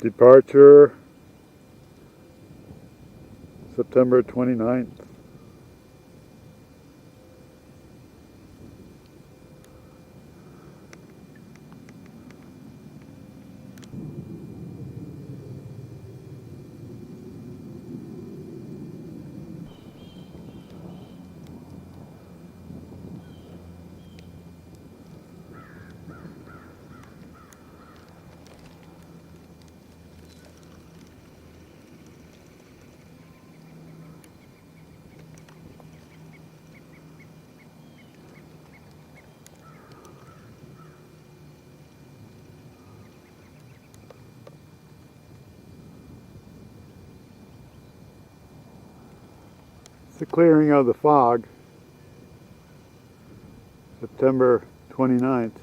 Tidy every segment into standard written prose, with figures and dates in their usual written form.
Departure September 29th. The clearing of the fog, September 29th.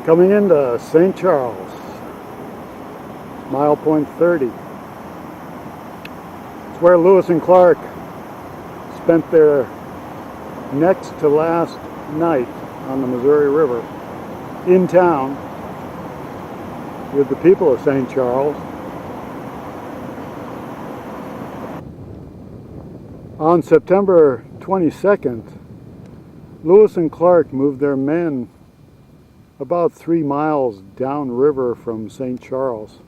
Coming into St. Charles, mile point 30. It's where Lewis and Clark spent their next to last night on the Missouri River, in town with the people of St. Charles. On September 22nd, Lewis and Clark moved their men about 3 miles downriver from St. Charles,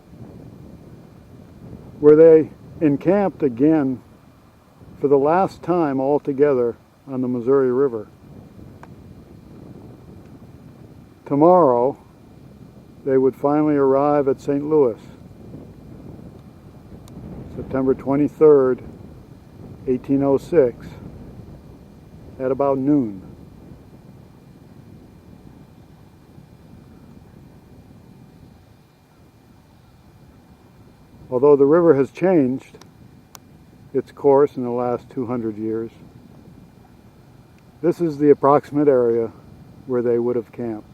where they encamped again for the last time all together on the Missouri River. Tomorrow, they would finally arrive at St. Louis, September 23rd, 1806, at about noon. Although the river has changed its course in the last 200 years, this is the approximate area where they would have camped.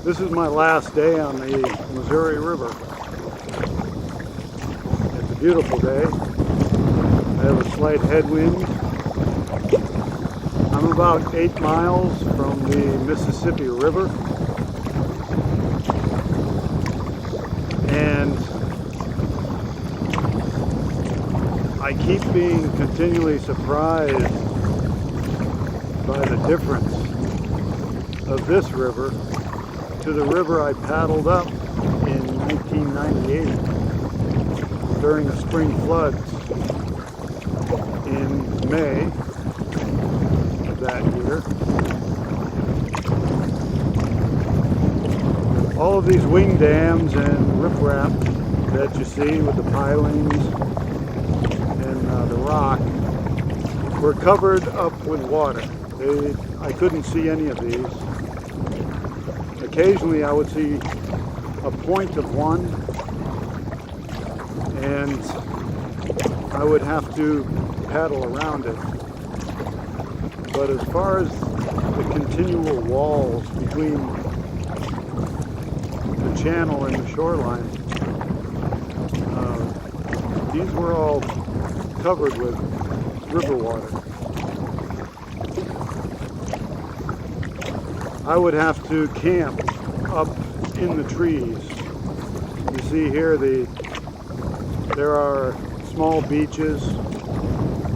This is my last day on the Missouri River. It's a beautiful day. I have a slight headwind. I'm about 8 miles from the Mississippi River. And I keep being continually surprised by the difference of this river to the river I paddled up in 1998 during the spring floods in May of that year. All of these wing dams and riprap that you see with the pilings and the rock were covered up with water. I couldn't see any of these. Occasionally I would see a point of one, and I would have to paddle around it. But as far as the continual walls between the channel and the shoreline, these were all covered with river water. I would have to camp up in the trees. You see here there are small beaches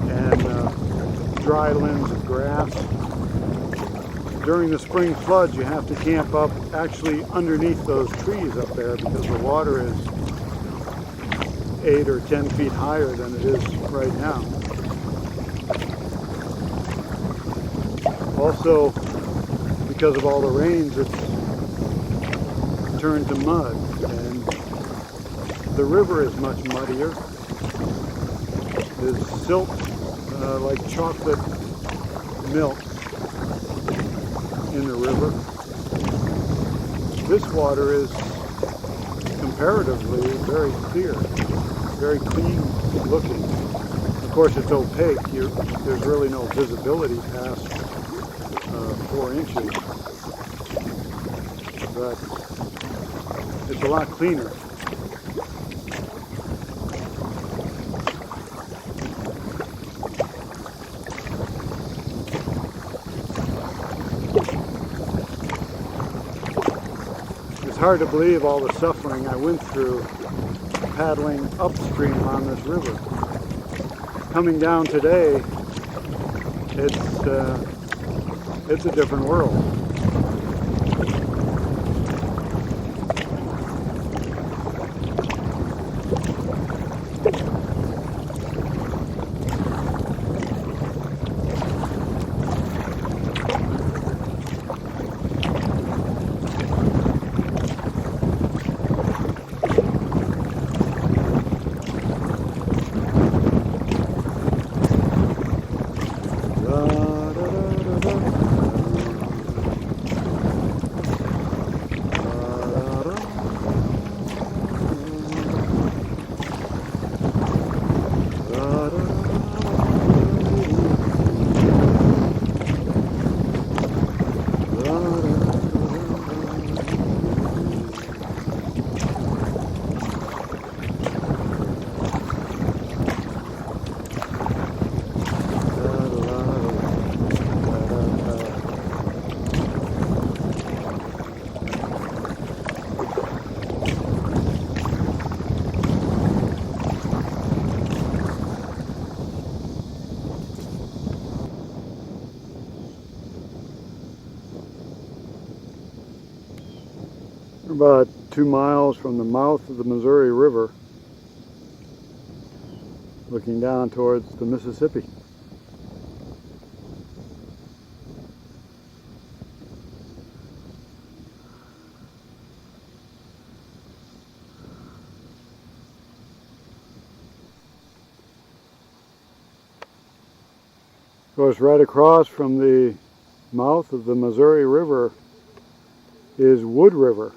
and dry limbs of grass. During the spring floods, you have to camp up actually underneath those trees up there because the water is 8 or 10 feet higher than it is right now. Also, because of all the rains, it's turned to mud, and the river is much muddier. There's silt like chocolate milk in the river. This water is comparatively very clear, very clean looking. Of course, it's opaque. There's really no visibility past 4 inches, but it's a lot cleaner. It's hard to believe all the suffering I went through paddling upstream on this river. Coming down today, it's a different world. About 2 miles from the mouth of the Missouri River, looking down towards the Mississippi. Of course, right across from the mouth of the Missouri River is Wood River,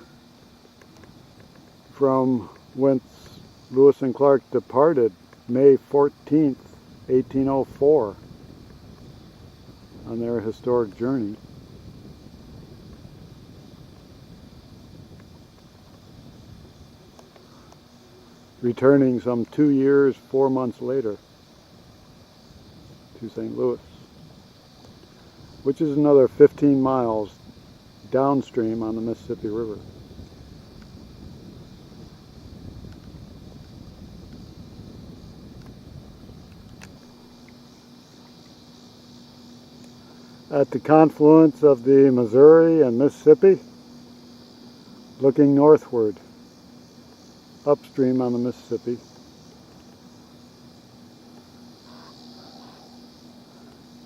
from whence Lewis and Clark departed May 14th, 1804 on their historic journey. Returning some 2 years, 4 months later to St. Louis, which is another 15 miles downstream on the Mississippi River. At the confluence of the Missouri and Mississippi, looking northward, upstream on the Mississippi.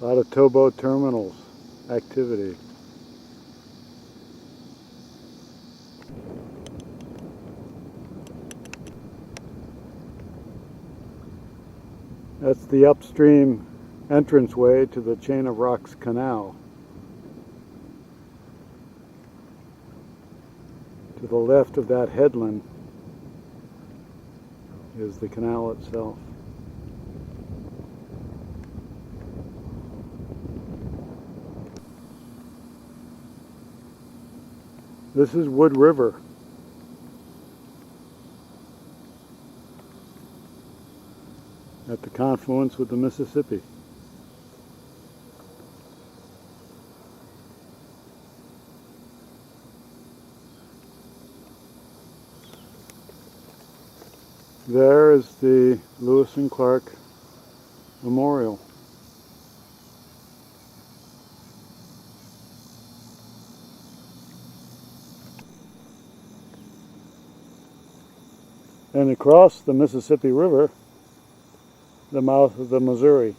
A lot of towboat terminals activity. That's the upstream entranceway to the Chain of Rocks Canal. To the left of that headland is the canal itself. This is Wood River. At the confluence with the Mississippi. There is the Lewis and Clark Memorial. And across the Mississippi River, the mouth of the Missouri.